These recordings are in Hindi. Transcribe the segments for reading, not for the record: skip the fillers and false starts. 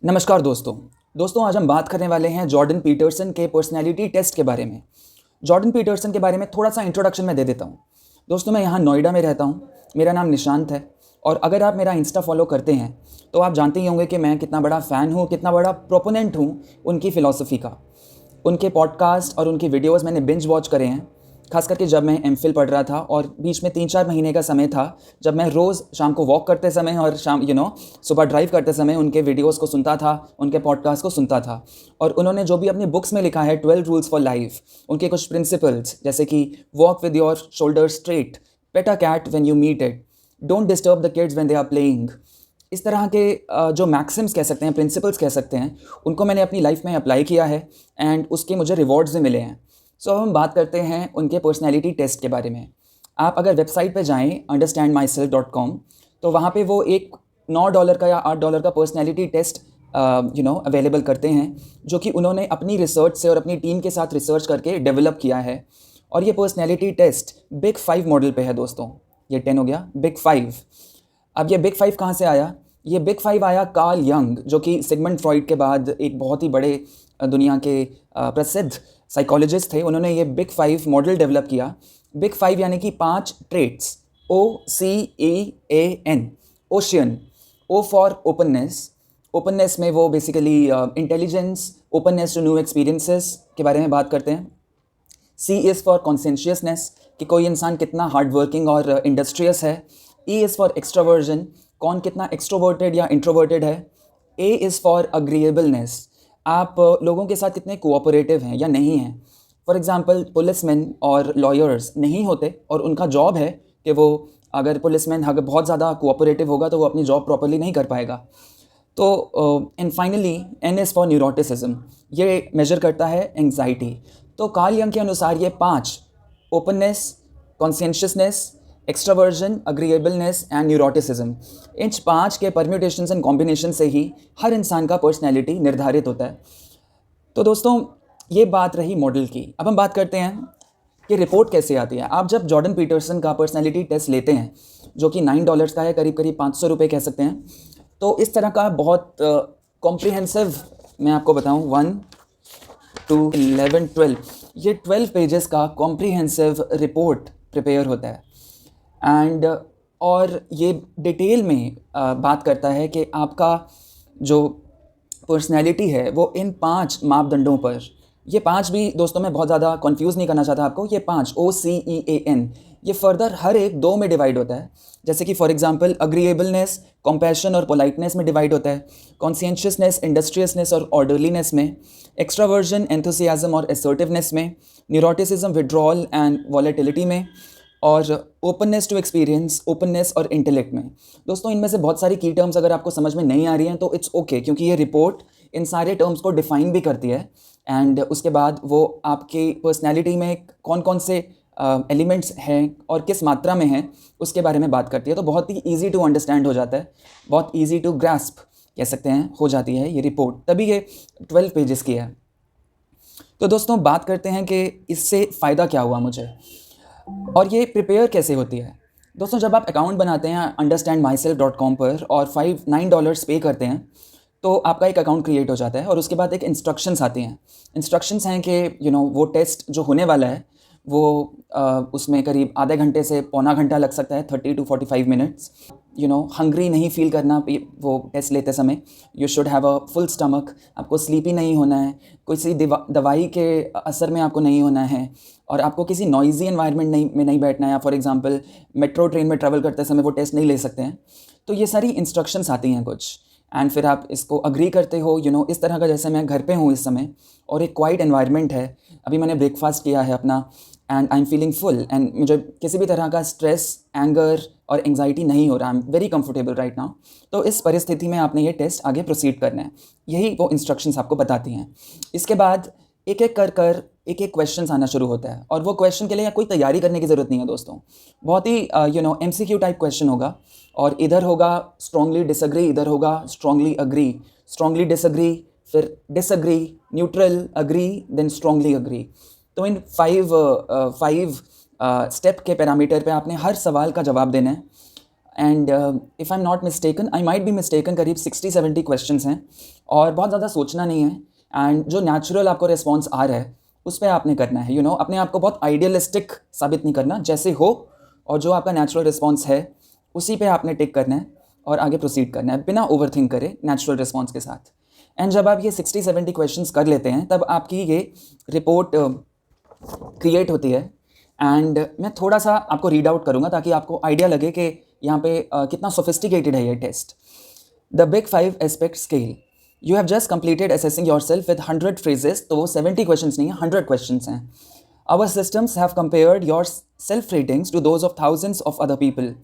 नमस्कार दोस्तों आज हम बात करने वाले हैं जॉर्डन पीटरसन के पर्सनैलिटी टेस्ट के बारे में। जॉर्डन पीटरसन के बारे में थोड़ा सा इंट्रोडक्शन मैं दे देता हूँ। दोस्तों मैं यहाँ नोएडा में रहता हूँ, मेरा नाम निशांत है और अगर आप मेरा इंस्टा फॉलो करते हैं तो आप जानते ही होंगे कि मैं कितना बड़ा फ़ैन हूँ, कितना बड़ा प्रोपोनेंट हूँ उनकी फ़िलॉसफ़ी का। उनके पॉडकास्ट और उनकी वीडियोज़ मैंने बिंज वॉच करे हैं, खास करके जब मैं एमफिल पढ़ रहा था और बीच में 3-4 महीने का समय था जब मैं रोज़ शाम को वॉक करते समय और सुबह ड्राइव करते समय उनके वीडियोस को सुनता था, उनके पॉडकास्ट को सुनता था। और उन्होंने जो भी अपनी बुक्स में लिखा है 12 रूल्स फॉर लाइफ, उनके कुछ प्रिंसिपल्स जैसे कि walk with your shoulder straight, pet a cat when you meet it, don't disturb the kids when they are playing, इस तरह के जो मैक्सिम्स कह सकते हैं, प्रिंसिपल्स कह सकते हैं, उनको मैंने अपनी लाइफ में अप्लाई किया है एंड उसके मुझे रिवॉर्ड्स भी मिले हैं। सो हम बात करते हैं उनके पर्सनैलिटी टेस्ट के बारे में। आप अगर वेबसाइट पे जाएं understandmyself.com तो वहाँ पे वो एक $9 का या $8 का पर्सनैलिटी टेस्ट अवेलेबल करते हैं, जो कि उन्होंने अपनी रिसर्च से और अपनी टीम के साथ रिसर्च करके डेवलप किया है। और ये पर्सनैलिटी टेस्ट बिग 5 मॉडल पे है दोस्तों। ये 10 हो गया, बिग 5। अब ये बिग 5 कहाँ से आया? ये बिग 5 आया कार्ल यंग, जो कि सिगमंड फ्रॉइड के बाद एक बहुत ही बड़े दुनिया के प्रसिद्ध साइकोलॉजिस्ट थे। उन्होंने ये बिग 5 मॉडल डेवलप किया। बिग 5 यानी कि 5 traits, OCEAN, OCEAN. O for openness, openness में वो basically intelligence, openness to new experiences के बारे में बात करते हैं। C इज़ फॉर कॉन्सेंशियसनेस, कि कोई इंसान कितना हार्ड वर्किंग और इंडस्ट्रियस है। E इज़ फॉर एक्स्ट्रावर्जन, कौन कितना एक्सट्रोवर्टेड या इंट्रोवर्टेड है। A इज़ फॉर अग्रीएबलनेस, आप लोगों के साथ कितने कोऑपरेटिव हैं या नहीं हैं। फॉर एग्जांपल पुलिसमैन और लॉयर्स नहीं होते और उनका जॉब है कि वो, अगर पुलिसमैन अगर बहुत ज़्यादा कोऑपरेटिव होगा तो वो अपनी जॉब प्रॉपर्ली नहीं कर पाएगा। तो and finally N is for neuroticism, ये मेजर करता है एंग्जाइटी। तो कार्ल यंग के अनुसार ये 5, openness, conscientiousness, extraversion, agreeableness and neuroticism, इन 5 के परम्यूटेशंस एंड कॉम्बिनेशन से ही हर इंसान का पर्सनैलिटी निर्धारित होता है। तो दोस्तों ये बात रही मॉडल की। अब हम बात करते हैं कि रिपोर्ट कैसे आती है। आप जब जॉर्डन पीटरसन का पर्सनैलिटी टेस्ट लेते हैं, जो कि $9 का है, करीब करीब 500 रुपये कह सकते हैं, तो इस तरह का बहुत कॉम्प्रिहेंसिव, मैं आपको बताऊं, 1 to 11 12, ये 12 पेजेस का कॉम्प्रिहेंसिव रिपोर्ट प्रिपेयर होता है। एंड और ये डिटेल में बात करता है कि आपका जो पर्सनैलिटी है वो इन 5 मापदंडों पर, ये 5 भी दोस्तों मैं बहुत ज़्यादा कंफ्यूज नहीं करना चाहता आपको, ये 5 OCEAN, ये फर्दर हर एक 2 में डिवाइड होता है। जैसे कि फॉर एग्जांपल अग्रीएबलनेस कंपैशन और पोलाइटनेस में डिवाइड होता है, कॉन्शियसनेस इंडस्ट्रियसनेस और ऑर्डरलीनेस में, एक्स्ट्रावर्जन एंथुसियाज्म और असर्टिवनेस में, न्यूरोटिसिज्म विड्रॉल एंड वॉलेटिलिटी में, और ओपननेस टू एक्सपीरियंस, ओपननेस और इंटेलेक्ट में। दोस्तों इनमें से बहुत सारी की टर्म्स अगर आपको समझ में नहीं आ रही हैं तो इट्स ओके, क्योंकि ये रिपोर्ट इन सारे टर्म्स को डिफाइन भी करती है एंड उसके बाद वो आपकी पर्सनैलिटी में कौन कौन से एलिमेंट्स हैं और किस मात्रा में हैं उसके बारे में बात करती है। तो बहुत ही ईजी टू अंडरस्टैंड हो जाता है, बहुत ईजी टू ग्रास्प कह सकते हैं हो जाती है ये रिपोर्ट, तभी ये 12 पेजेस की है। तो दोस्तों बात करते हैं कि इससे फ़ायदा क्या हुआ मुझे और ये प्रिपेयर कैसे होती है। दोस्तों जब आप अकाउंट बनाते हैं understandmyself.com पर और $9 पे करते हैं तो आपका एक अकाउंट क्रिएट हो जाता है और उसके बाद एक इंस्ट्रक्शंस आती हैं। इंस्ट्रक्शंस हैं कि वो टेस्ट जो होने वाला है वो उसमें करीब आधे घंटे से पौना घंटा लग सकता है, 30 to 45 मिनट्स। हंग्री नहीं फील करना वो टेस्ट लेते समय, you should have a full stomach, आपको स्लीपी नहीं होना है, किसी दवाई के असर में आपको नहीं होना है और आपको किसी नॉइजी एनवायरनमेंट में नहीं बैठना है, या फॉर एग्जांपल मेट्रो ट्रेन में ट्रैवल करते समय वो टेस्ट नहीं ले सकते हैं। तो ये सारी इंस्ट्रक्शंस आती हैं कुछ एंड फिर आप इसको अग्री करते हो, इस तरह का। जैसे मैं घर पे हूँ इस समय और एक क्वाइट एनवायरनमेंट है, अभी मैंने ब्रेकफास्ट किया है अपना and I am feeling full and मुझे किसी भी तरह का स्ट्रेस, एंगर और एंग्जाइटी नहीं हो रहा, I am very comfortable right now. तो इस परिस्थिति में आपने ये टेस्ट आगे प्रोसीड करना है, यही वो इंस्ट्रक्शंस आपको बताती हैं। इसके बाद एक एक कर एक एक क्वेश्चन आना शुरू होता है और वो क्वेश्चन के लिए कोई तैयारी करने की ज़रूरत नहीं है दोस्तों, बहुत ही MCQ टाइप क्वेश्चन होगा और इधर होगा स्ट्रांगली डिसएग्री, इधर होगा स्ट्रांगली अग्री, स्ट्रांगली डिसएग्री, फिर disagree, neutral, agree, then strongly agree. तो इन 5 स्टेप के पैरामीटर पे आपने हर सवाल का जवाब देना है and if I am not mistaken, I might be mistaken, करीब 60-70 क्वेश्चंस हैं और बहुत ज़्यादा सोचना नहीं है। एंड जो नेचुरल आपको रिस्पॉन्स आ रहा है उस पर आपने करना है, अपने आप को बहुत आइडियलिस्टिक साबित नहीं करना, जैसे हो और जो आपका नेचुरल रिस्पॉन्स है उसी पे आपने टिक करना है और आगे प्रोसीड करना है बिना ओवरथिंक करे, नेचुरल रिस्पॉन्स के साथ। एंड जब आप ये 60-70 क्वेश्चंस कर लेते हैं तब आपकी ये रिपोर्ट क्रिएट होती है। एंड मैं थोड़ा सा आपको रीड आउट करूँगा ताकि आपको आइडिया लगे कि यहाँ पे कितना सोफिस्टिकेटेड है ये test. The big 5 aspect scale, you have just completed assessing your self with 100 phrases, तो वो 70 क्वेश्चन नहीं है, 100 क्वेश्चन हैं। Our systems have compared your self ratings to those of thousands of other people.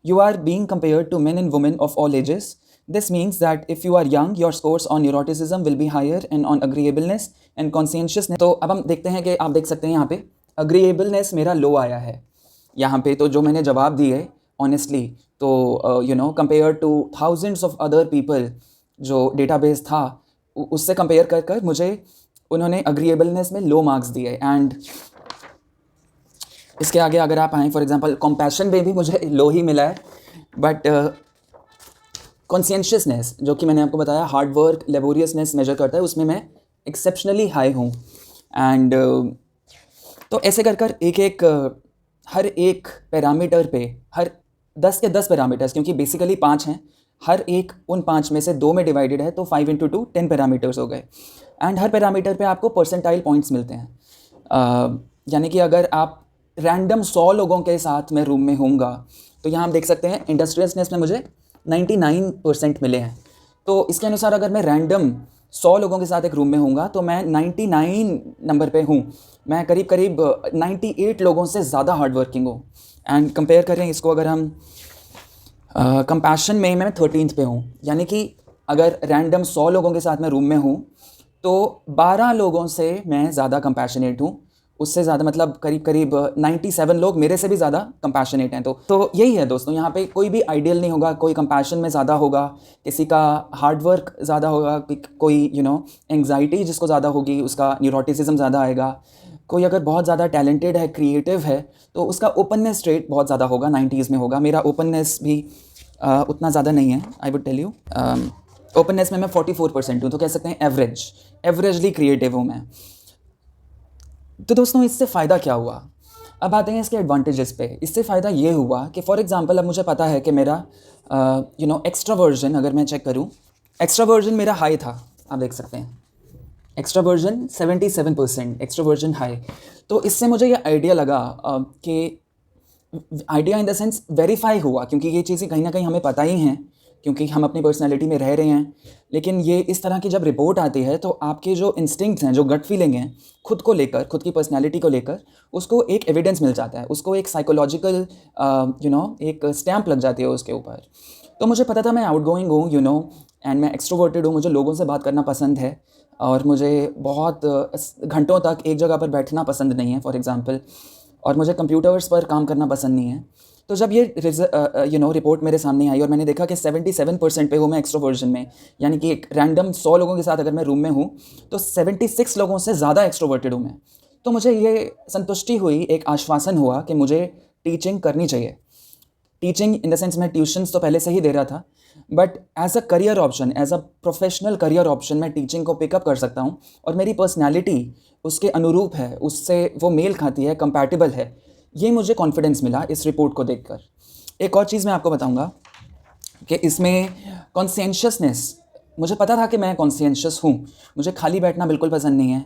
You are being compared to men and women of all ages. This means that if you are young, your scores on neuroticism will be higher and on agreeableness and conscientiousness. तो अब हम देखते हैं कि आप देख सकते हैं यहाँ पे agreeableness मेरा लो आया है यहाँ पे, तो जो मैंने जवाब दिए ऑनेस्टली, तो compared to thousands of other people, जो डेटाबेस था उससे कंपेयर कर कर मुझे उन्होंने agreeableness में लो मार्क्स दिए। एंड इसके आगे अगर आप आएँ, फॉर एग्जांपल कंपैशन में भी मुझे लो ही मिला है, बट कॉन्शियसनेस जो कि मैंने आपको बताया हार्ड वर्क लेबोरियसनेस मेजर करता है, उसमें मैं एक्सेप्शनली हाई हूँ। एंड तो ऐसे कर कर हर एक पैरामीटर पे, हर 10 के 10 पैरामीटर्स, क्योंकि बेसिकली 5 हैं, हर एक उन 5 में से 2 में डिवाइडेड है, तो 5 × 2 10 पैरामीटर्स हो गए। एंड हर पैरामीटर पे आपको परसेंटाइल पॉइंट्स मिलते हैं। यानी कि अगर आप रैंडम 100 लोगों के साथ मैं रूम में होऊंगा, तो यहाँ आप देख सकते हैं इंडस्ट्रियसनेस में मुझे 99% मिले हैं। तो इसके अनुसार अगर मैं रैंडम 100 लोगों के साथ एक रूम में होऊंगा तो मैं 99 नंबर पे हूँ, मैं करीब 98 लोगों से ज़्यादा हार्ड वर्किंग हूँ। एंड कंपेयर करें इसको, अगर हम कंपैशन में मैं 13th पे हूँ, यानी कि अगर रैंडम 100 लोगों के साथ मैं रूम में हूँ तो 12 लोगों से मैं ज़्यादा कंपैशनेट हूँ, उससे ज़्यादा मतलब करीब 97 लोग मेरे से भी ज़्यादा कंपैशनेट हैं। तो यही है दोस्तों, यहाँ पे कोई भी आइडियल नहीं होगा, कोई कंपैशन में ज़्यादा होगा, किसी का हार्ड वर्क ज़्यादा होगा, कोई एंग्जाइटी जिसको ज़्यादा होगी उसका न्यूरोटिसिज्म ज़्यादा आएगा, कोई अगर बहुत ज़्यादा टैलेंटेड है, क्रिएटिव है, तो उसका ओपननेस रेट बहुत ज़्यादा होगा, 90s में होगा। मेरा ओपननेस भी उतना ज़्यादा नहीं है, I would tell you. Openness में मैं 44% हूँ, तो कह सकते हैं एवरेजली क्रिएटिव हूँ मैं। तो दोस्तों इससे फ़ायदा क्या हुआ? अब आते हैं इसके एडवांटेजेस पे। इससे फ़ायदा ये हुआ कि फॉर एग्जांपल अब मुझे पता है कि मेरा एक्स्ट्रावर्जन, अगर मैं चेक करूँ, एक्स्ट्रावर्जन मेरा हाई था, आप देख सकते हैं एक्स्ट्रावर्जन 77%, एक्स्ट्रावर्जन हाई। तो इससे मुझे ये आइडिया लगा कि idea in the sense verify हुआ, क्योंकि ये चीज़ें कहीं ना कहीं हमें पता ही हैं क्योंकि हम अपनी पर्सनैलिटी में रह रहे हैं। लेकिन ये इस तरह की जब रिपोर्ट आती है तो आपके जो इंस्टिंक्ट्स हैं, जो गट फीलिंग हैं खुद को लेकर, खुद की पर्सनैलिटी को लेकर, उसको एक एविडेंस मिल जाता है, उसको एक साइकोलॉजिकल एक स्टैम्प लग जाती है उसके ऊपर। तो मुझे पता था मैं आउटगोइंग हूँ एंड मैं एक्सट्रोवर्टेड हूँ, मुझे लोगों से बात करना पसंद है और मुझे बहुत घंटों तक एक जगह पर बैठना पसंद नहीं है फॉर एग्ज़ाम्पल, और मुझे कंप्यूटर्स पर काम करना पसंद नहीं है। तो जब ये रिपोर्ट मेरे सामने आई और मैंने देखा कि 77% पे हूँ मैं एक्स्ट्रोवर्जन में, यानी कि एक रैंडम 100 लोगों के साथ अगर मैं रूम में हूँ तो 76 लोगों से ज़्यादा एक्स्ट्रोवर्टेड हूँ मैं, तो मुझे ये संतुष्टि हुई, एक आश्वासन हुआ कि मुझे टीचिंग करनी चाहिए। टीचिंग इन द सेंस मैं ट्यूशन्स तो पहले से ही दे रहा था, but as a career option, as a professional career option मैं टीचिंग को पिकअप कर सकता हूँ और मेरी पर्सनैलिटी उसके अनुरूप है, उससे वो मेल खाती है, कंपैटिबल है। ये मुझे कॉन्फिडेंस मिला इस रिपोर्ट को देखकर। एक और चीज़ मैं आपको बताऊंगा कि इसमें कॉन्शियसनेस, मुझे पता था कि मैं कॉन्शियस हूँ, मुझे खाली बैठना बिल्कुल पसंद नहीं है,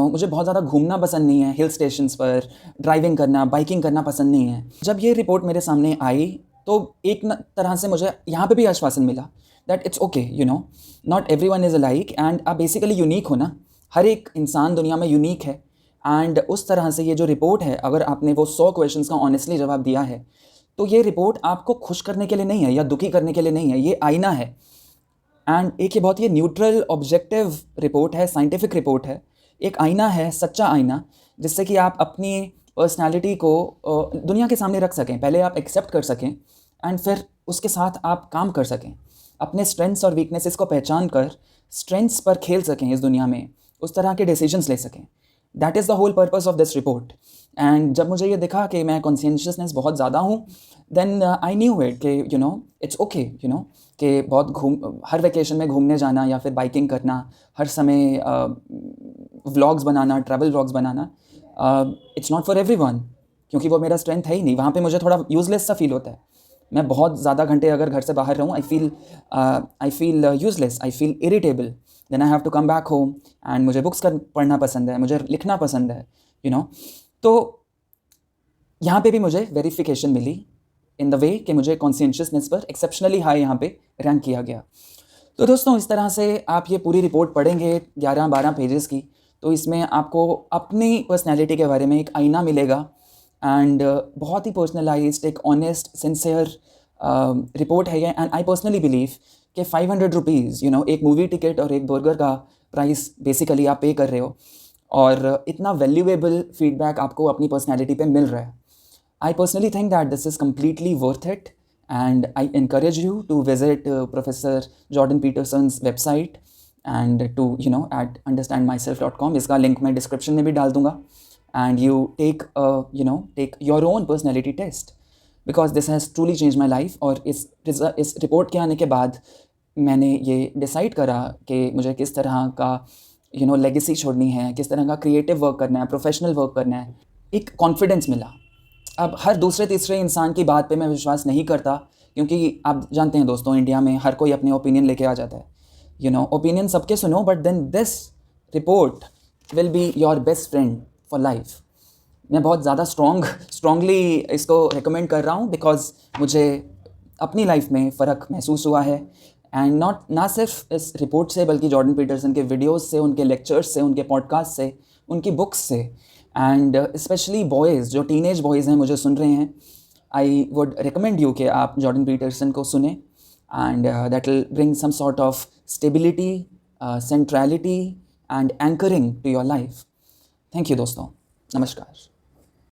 मुझे बहुत ज़्यादा घूमना पसंद नहीं है, हिल स्टेशंस पर ड्राइविंग करना, बाइकिंग करना पसंद नहीं है। जब ये रिपोर्ट मेरे सामने आई तो एक तरह से मुझे यहाँ पे भी आश्वासन मिला that it's okay, not everyone is alike and आप बेसिकली यूनिक हो ना, हर एक इंसान दुनिया में यूनिक है। एंड उस तरह से ये जो रिपोर्ट है, अगर आपने वो 100 क्वेश्चंस का ऑनेस्टली जवाब दिया है तो ये रिपोर्ट आपको खुश करने के लिए नहीं है या दुखी करने के लिए नहीं है, ये आईना है। एंड एक ये बहुत ही न्यूट्रल ऑब्जेक्टिव रिपोर्ट है, साइंटिफिक रिपोर्ट है, एक आईना है, सच्चा आईना, जिससे कि आप अपनी पर्सनैलिटी को दुनिया के सामने रख सकें, पहले आप एक्सेप्ट कर सकें एंड फिर उसके साथ आप काम कर सकें, अपने स्ट्रेंथ्स और वीकनेसेस को पहचान कर स्ट्रेंथ्स पर खेल सकें इस दुनिया में, उस तरह के डिसीजंस ले सकें। That is the whole purpose of this report. And जब मुझे ये दिखा कि मैं कॉन्शियसनेस बहुत ज़्यादा हूँ, देन आई न्यू इट कि इट्स ओके, कि बहुत हर वेकेशन में घूमने जाना या फिर बाइकिंग करना, हर समय vlogs banana, travel vlogs banana, it's not for everyone, क्योंकि वो मेरा स्ट्रेंथ है ही नहीं। वहाँ पे मुझे थोड़ा यूज़लेस सा फील होता है। मैं बहुत ज़्यादा घंटे अगर घर से बाहर रहूँ, I feel useless, I feel irritable. Then I have to come back home and मुझे बुक्स पढ़ना पसंद है, मुझे लिखना पसंद है, तो यहाँ पे भी मुझे verification milli in the way कि मुझे कॉन्शियसनेस पर एक्सेप्शनली हाई यहाँ पे रैंक किया गया। तो दोस्तों, इस तरह से आप ये पूरी रिपोर्ट पढ़ेंगे 11-12 पेजेस की, तो इसमें आपको अपनी पर्सनैलिटी के बारे में एक आईना मिलेगा एंड बहुत ही पर्सनलाइज्ड, एक ऑनेस्ट, सिंसियर रिपोर्ट है ये। एंड आई पर्सनली बिलीव कि 500 रुपीज़ एक मूवी टिकट और एक बर्गर का प्राइस बेसिकली आप पे कर रहे हो, और इतना वैल्यूएबल फीडबैक आपको अपनी पर्सनैलिटी पे मिल रहा है। I personally think that this is completely worth it, and I encourage you to visit Professor Jordan Peterson's website and to at understandmyself.com. इसका लिंक मैं डिस्क्रिप्शन में भी डाल दूंगा, and you take take your own personality test because this has truly changed my life। और इस रिपोर्ट के आने के बाद मैंने ये डिसाइड करा कि मुझे किस तरह का लेगेसी छोड़नी है, किस तरह का क्रिएटिव वर्क करना है, प्रोफेशनल वर्क करना है। एक कॉन्फिडेंस मिला। अब हर दूसरे तीसरे इंसान की बात पे मैं विश्वास नहीं करता, क्योंकि आप जानते हैं दोस्तों, इंडिया में हर कोई अपने ओपिनियन लेके आ जाता है। ओपिनियन सबके सुनो, but then this report will be your best friend for life. मैं बहुत ज़्यादा स्ट्रांगली इसको रिकमेंड कर रहा हूँ, बिकॉज मुझे अपनी लाइफ में फ़र्क महसूस हुआ है। एंड ना सिर्फ इस रिपोर्ट से, बल्कि जॉर्डन पीटरसन के वीडियोज़ से, उनके लेक्चर्स से, उनके पॉडकास्ट से, उनकी बुक्स से, एंड स्पेशली बॉयज़, जो टीनेज बॉयज़ हैं मुझे सुन रहे हैं, आई वुड रिकमेंड यू कि आप जॉर्डन पीटरसन को सुने, and that will bring some sort of stability, centrality and anchoring to your life. Thank you दोस्तों, नमस्कार।